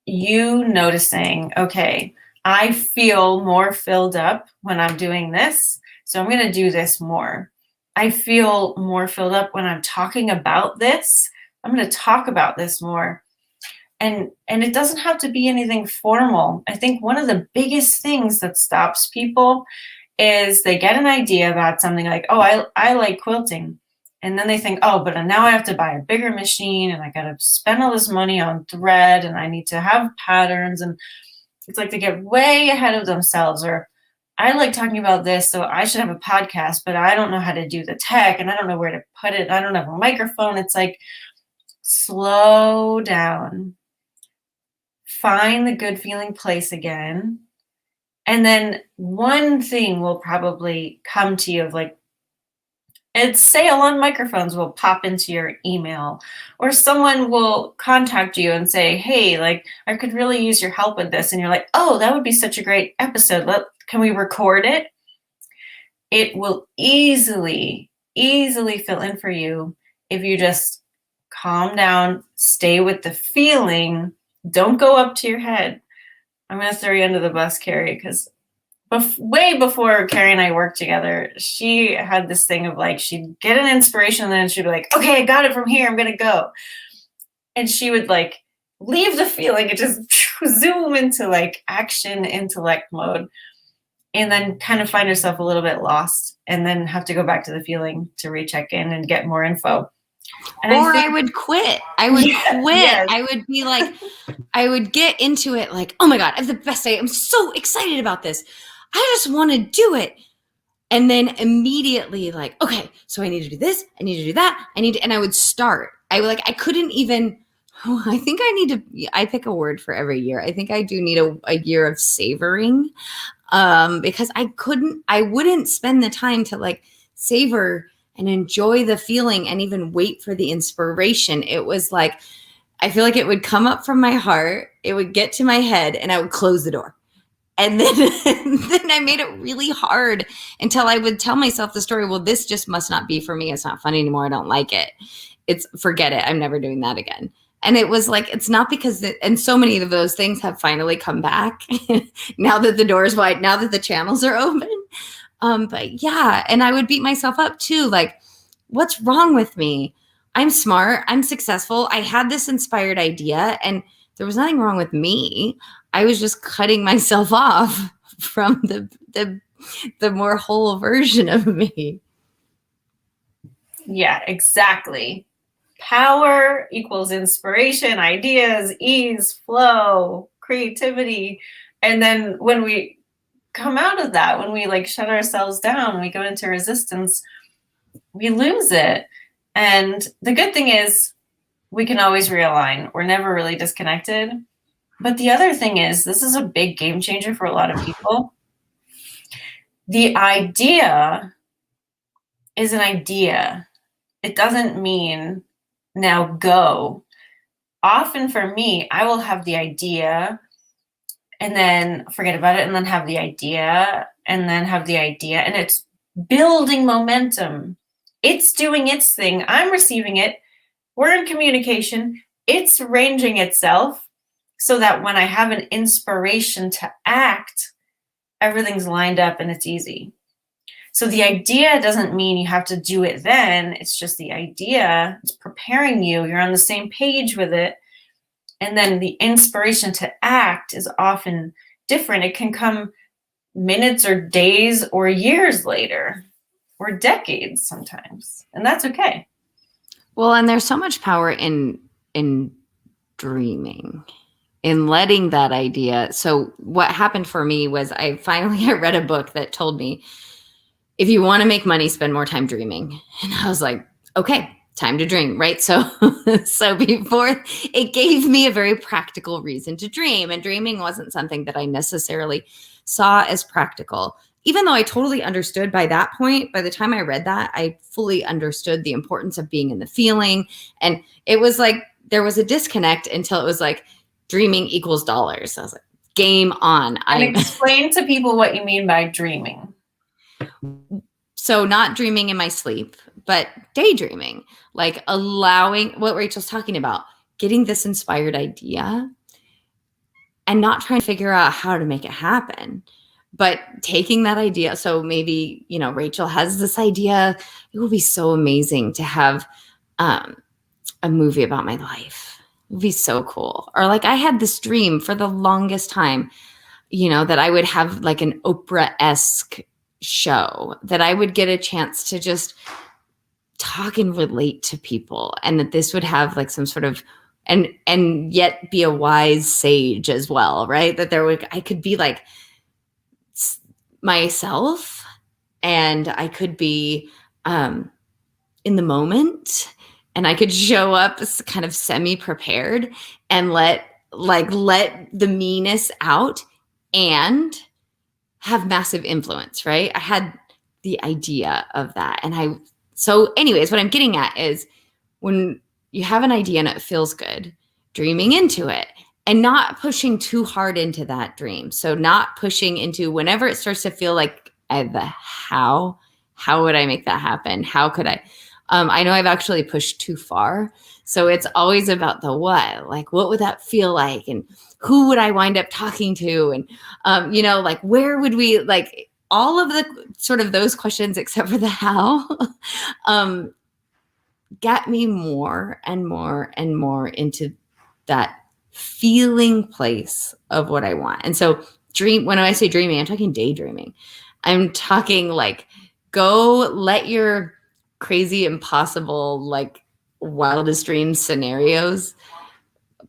you noticing, okay, I feel more filled up when I'm doing this, so I'm going to do this more. I feel more filled up when I'm talking about this. I'm going to talk about this more. And it doesn't have to be anything formal. I think one of the biggest things that stops people is they get an idea about something like, oh, I like quilting. And then they think, oh, but now I have to buy a bigger machine and I got to spend all this money on thread and I need to have patterns. And it's like they get way ahead of themselves. Or I like talking about this, so I should have a podcast, but I don't know how to do the tech and I don't know where to put it. I don't have a microphone. It's like, slow down, find the good feeling place again. And then one thing will probably come to you of like, it's sale on microphones will pop into your email, or someone will contact you and say, hey, like, I could really use your help with this. And you're like, oh, that would be such a great episode. Can we record it? It will easily fill in for you if you just calm down, stay with the feeling. Don't go up to your head. I'm going to throw you under the bus, Carrie, because way before Carrie and I worked together, she had this thing of like, she'd get an inspiration and then she'd be like, okay, I got it from here. I'm going to go. And she would like leave the feeling and just zoom into like action intellect mode, and then kind of find herself a little bit lost and then have to go back to the feeling to recheck in and get more info. And I would quit. I would quit. Yes. I would be like, I would get into it like, oh my God, I have the best day. I'm so excited about this. I just want to do it. And then immediately like, okay, so I need to do this. I need to do that. And I would start. I couldn't even, I think I pick a word for every year. I think I do need a year of savoring, because I wouldn't spend the time to like savor and enjoy the feeling and even wait for the inspiration. It was like, I feel like it would come up from my heart, it would get to my head, and I would close the door. And then, then I made it really hard until I would tell myself the story, well, this just must not be for me. It's not fun anymore. I don't like it. Forget it. I'm never doing that again. And it was like, it's not because and so many of those things have finally come back now that the door is wide, now that the channels are open. But yeah, and I would beat myself up too. Like, what's wrong with me? I'm smart. I'm successful. I had this inspired idea and there was nothing wrong with me. I was just cutting myself off from the more whole version of me. Yeah, exactly. Power equals inspiration, ideas, ease, flow, creativity. And then when we come out of that, when we like shut ourselves down, we go into resistance, we lose it. And the good thing is we can always realign. We're never really disconnected. But the other thing is, this is a big game changer for a lot of people. The idea is an idea. It doesn't mean now go. Often for me, I will have the idea and then forget about it and then have the idea and then have the idea. And it's building momentum. It's doing its thing. I'm receiving it. We're in communication. It's arranging itself so that when I have an inspiration to act, everything's lined up and it's easy. So the idea doesn't mean you have to do it then. It's just the idea. It's preparing you. You're on the same page with it. And then the inspiration to act is often different. It can come minutes or days or years later or decades sometimes. And that's okay. Well, and there's so much power in dreaming, in letting that idea. So what happened for me was I read a book that told me, if you want to make money, spend more time dreaming. And I was like, okay, time to dream, right? So before, it gave me a very practical reason to dream. And dreaming wasn't something that I necessarily saw as practical. Even though I totally understood by that point, by the time I read that, I fully understood the importance of being in the feeling. And it was like, there was a disconnect until it was like, dreaming equals dollars. I was like, game on. And explain to people what you mean by dreaming. So not dreaming in my sleep, but daydreaming, like allowing what Rachel's talking about, getting this inspired idea and not trying to figure out how to make it happen, but taking that idea. So maybe, Rachel has this idea. It would be so amazing to have a movie about my life. It'd be so cool. Or like I had this dream for the longest time, that I would have like an Oprah-esque show, that I would get a chance to just talk and relate to people, and that this would have like some sort of and yet be a wise sage as well, right? That I could be like myself, and I could be in the moment, and I could show up kind of semi-prepared and let the meanness out and have massive influence, right? I had the idea of that. So anyways, what I'm getting at is when you have an idea and it feels good, dreaming into it and not pushing too hard into that dream. So not pushing into whenever it starts to feel like how would I make that happen? How could I? I know I've actually pushed too far. So it's always about the what, like, what would that feel like? And who would I wind up talking to? And, like, where would we, like, all of the sort of those questions, except for the how, get me more and more and more into that feeling place of what I want. And so when I say dreaming, I'm talking daydreaming. I'm talking like, go let your crazy, impossible, like wildest dreams scenarios.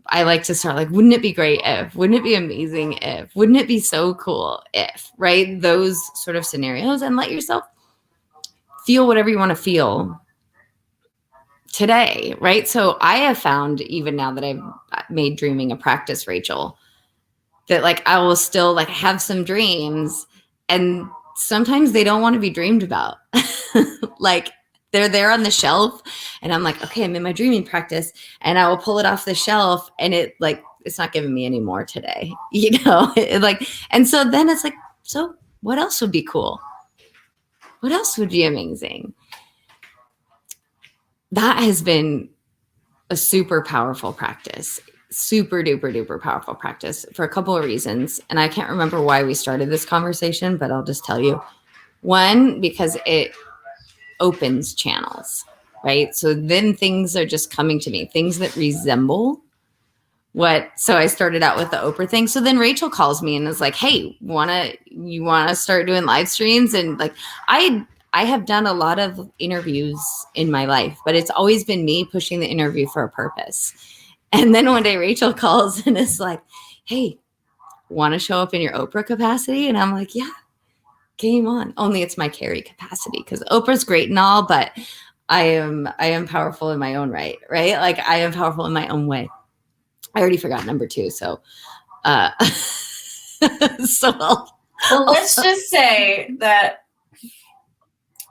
I like to start like, wouldn't it be great if, wouldn't it be amazing if, wouldn't it be so cool if, right? Those sort of scenarios, and let yourself feel whatever you want to feel today, right? So I have found, even now that I've made dreaming a practice, Rachel, that like I will still like have some dreams, and sometimes they don't want to be dreamed about. Like they're there on the shelf, and I'm like, okay, I'm in my dreaming practice, and I will pull it off the shelf, and it's not giving me any more today, and so then it's like, so what else would be cool? What else would be amazing? That has been a super powerful practice, super duper duper powerful practice, for a couple of reasons. And I can't remember why we started this conversation, but I'll just tell you. One, because it opens channels, right? So then things are just coming to me, things that resemble so I started out with the Oprah thing. So then Rachel calls me and is like, hey, you wanna start doing live streams? And like, I have done a lot of interviews in my life, but it's always been me pushing the interview for a purpose. And then one day Rachel calls and is like, hey, want to show up in your Oprah capacity? And I'm like, yeah, game on. Only it's my Carrie capacity, because Oprah's great and all, but I am powerful in my own right? Like I am powerful in my own way. I already forgot number 2. So, let's just say that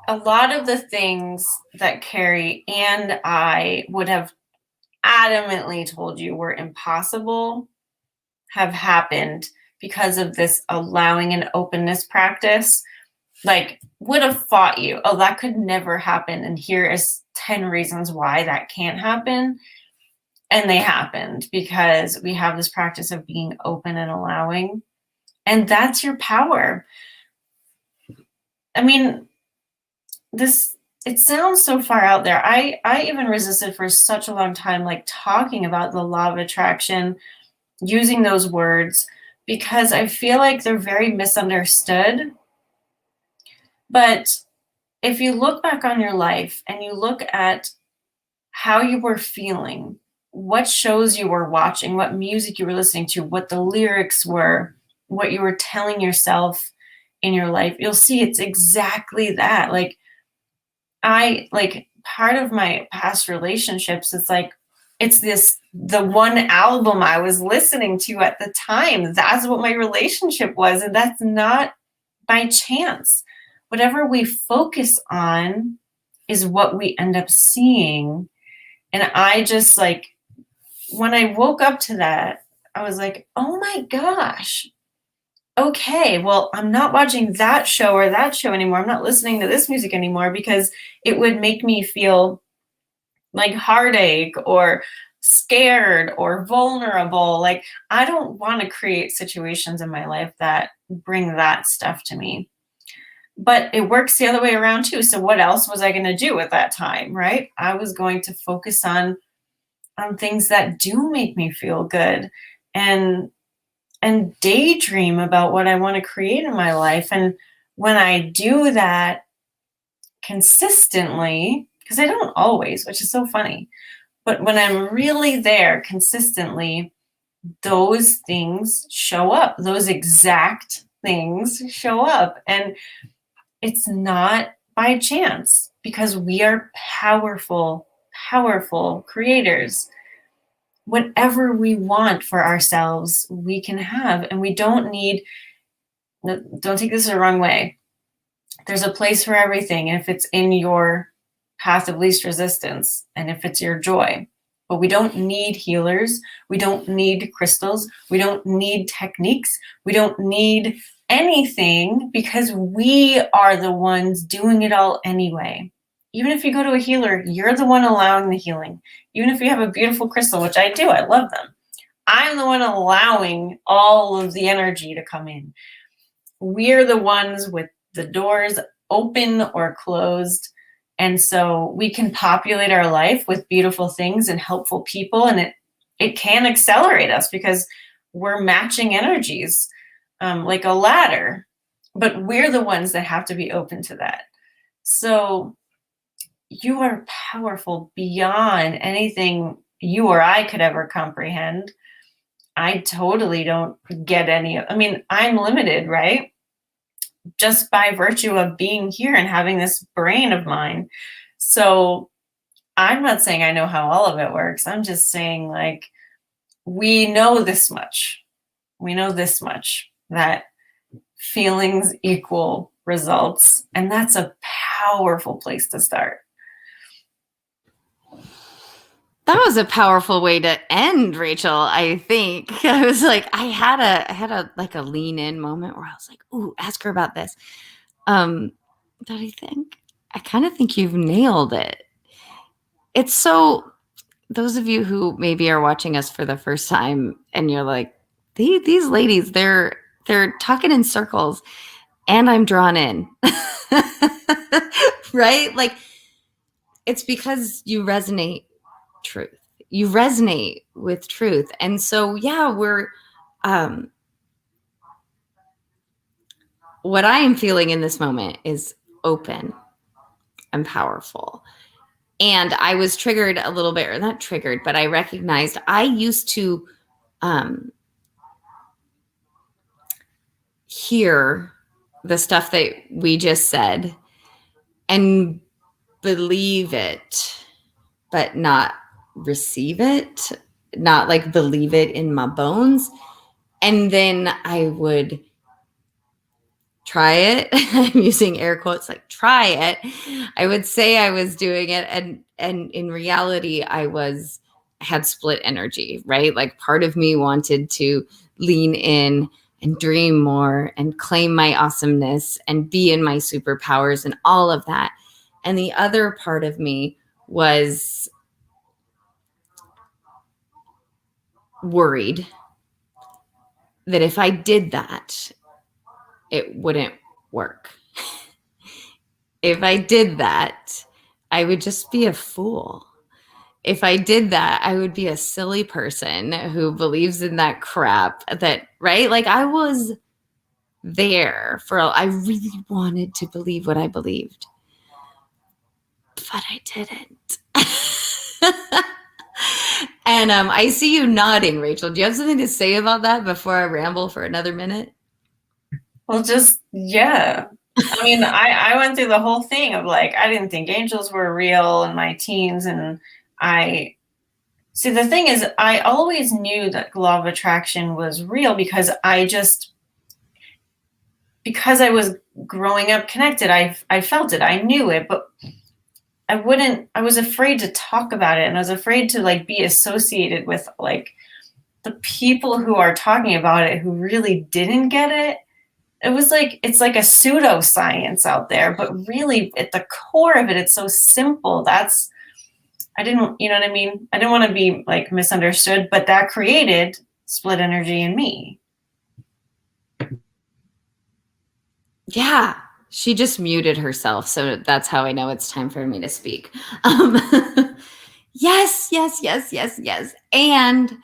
a lot of the things that Carrie and I would have adamantly told you were impossible have happened because of this allowing and openness practice. Like, would have fought you. Oh, that could never happen. And here is 10 reasons why that can't happen. And they happened because we have this practice of being open and allowing. And that's your power. I mean, it sounds so far out there. I even resisted for such a long time, like talking about the law of attraction, using those words, because I feel like they're very misunderstood. But if you look back on your life and you look at how you were feeling, what shows you were watching, what music you were listening to, what the lyrics were, what you were telling yourself in your life, you'll see it's exactly that. Like, part of my past relationships, it's the one album I was listening to at the time. That's what my relationship was. And that's not by chance. Whatever we focus on is what we end up seeing. And I just when I woke up to that, I was like, oh my gosh. Okay, well, I'm not watching that show or that show anymore. I'm not listening to this music anymore because it would make me feel like heartache or scared or vulnerable. Like, I don't want to create situations in my life that bring that stuff to me. But it works the other way around too. So what else was I going to do at that time, right? I was going to focus on on things that do make me feel good, and daydream about what I want to create in my life. And when I do that consistently, because I don't always, which is so funny, but when I'm really there consistently, those things show up. Those exact things show up. And it's not by chance, because we are powerful, powerful creators. Whatever we want for ourselves, we can have. And we don't need, don't take this the wrong way. There's a place for everything if it's in your path of least resistance and if it's your joy. But we don't need healers. We don't need crystals. We don't need techniques. We don't need anything, because we are the ones doing it all anyway. Even if you go to a healer, you're the one allowing the healing. Even if you have a beautiful crystal, which I do, I love them, I'm the one allowing all of the energy to come in. We're the ones with the doors open or closed. And so we can populate our life with beautiful things and helpful people. And it can accelerate us because we're matching energies, like a ladder. But we're the ones that have to be open to that. So you are powerful beyond anything you or I could ever comprehend. I totally don't get any. I mean, I'm limited, right? Just by virtue of being here and having this brain of mine. So I'm not saying I know how all of it works. I'm just saying, like, we know this much. We know this much, that feelings equal results. And that's a powerful place to start. That was a powerful way to end, Rachel. I think I was like, I had a like a lean in moment where I was like, "Ooh, ask her about this." But I kind of think you've nailed it. It's so, those of you who maybe are watching us for the first time and you're like, these ladies, they're talking in circles, and I'm drawn in, right? Like, it's because you resonate truth. You resonate with truth. And so, yeah, what I am feeling in this moment is open and powerful. And I was triggered a little bit, or not triggered, but I recognized I used to hear the stuff that we just said and believe it, but not receive it, not like believe it in my bones. And then I would try it. I'm using air quotes, like try it. I would say I was doing it. And in reality, had split energy, right? Like part of me wanted to lean in and dream more and claim my awesomeness and be in my superpowers and all of that. And the other part of me was worried that if I did that, it wouldn't work. If I did that, I would just be a fool. If I did that, I would be a silly person who believes in that crap, that, right? Like I was there I really wanted to believe what I believed, but I didn't. And I see you nodding, Rachel. Do you have something to say about that before I ramble for another minute? Well, yeah. I mean, I went through the whole thing of like, I didn't think angels were real in my teens. And see, the thing is, I always knew that law of attraction was real because because I was growing up connected, I felt it, I knew it, but I was afraid to talk about it. And I was afraid to like be associated with like the people who are talking about it who really didn't get it. It was like, it's like a pseudoscience out there, but really at the core of it, it's so simple. You know what I mean? I didn't want to be like misunderstood, but that created split energy in me. Yeah. She just muted herself. So that's how I know it's time for me to speak. Yes, yes, yes, yes, yes. And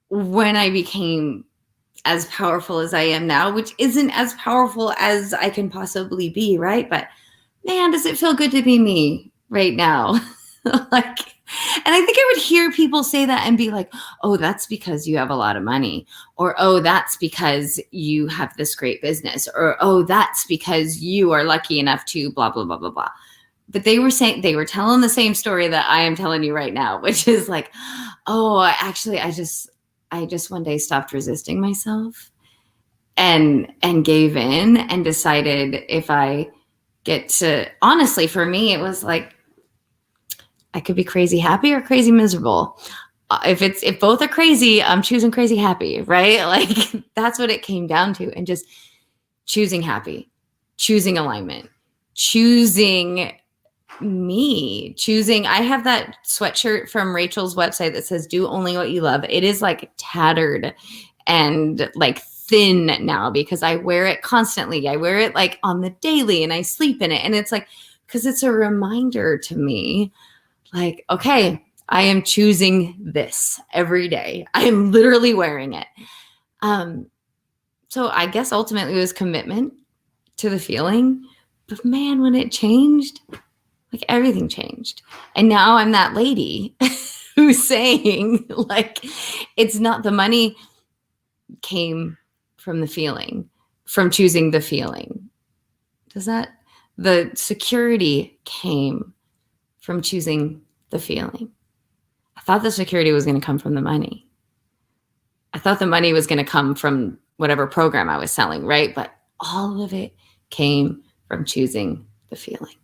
when I became as powerful as I am now, which isn't as powerful as I can possibly be, right? But man, does it feel good to be me right now? Like, and I think I would hear people say that and be like, oh, that's because you have a lot of money, or oh, that's because you have this great business, or oh, that's because you are lucky enough to blah, blah, blah, blah, blah. But they were telling the same story that I am telling you right now, which is like, oh, actually, I just one day stopped resisting myself and gave in and decided if I get to, honestly, for me, it was like, I could be crazy happy or crazy miserable. If both are crazy, I'm choosing crazy happy, right? Like that's what it came down to. And just choosing happy, choosing alignment, choosing me, choosing. I have that sweatshirt from Rachel's website that says do only what you love. It is like tattered and like thin now because I wear it constantly. I wear it like on the daily and I sleep in it. And it's like, because it's a reminder to me, like, okay, I am choosing this every day. I am literally wearing it. So I guess ultimately it was commitment to the feeling. But man, when it changed, like everything changed. And now I'm that lady who's saying, like, it's not the money came from the feeling, from choosing the feeling. The security came from choosing the feeling. I thought the security was going to come from the money. I thought the money was going to come from whatever program I was selling, right? But all of it came from choosing the feeling.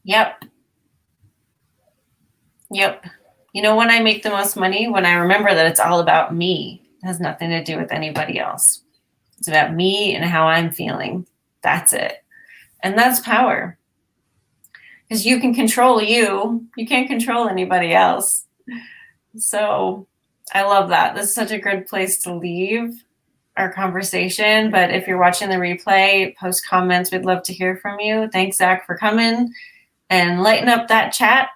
Yep. You know when I make the most money? When I remember that it's all about me. It has nothing to do with anybody else. It's about me and how I'm feeling. That's it. And that's power. Because you can control you. You can't control anybody else. So I love that. This is such a good place to leave our conversation. But if you're watching the replay, post comments. We'd love to hear from you. Thanks, Zach, for coming and lighten up that chat.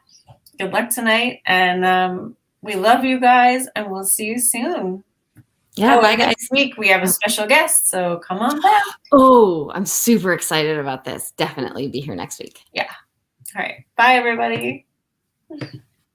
Good luck tonight. And we love you guys, and we'll see you soon. Yeah, bye, guys. Next week, we have a special guest, so come on back. Oh, I'm super excited about this. Definitely be here next week. Yeah. All right. Bye, everybody.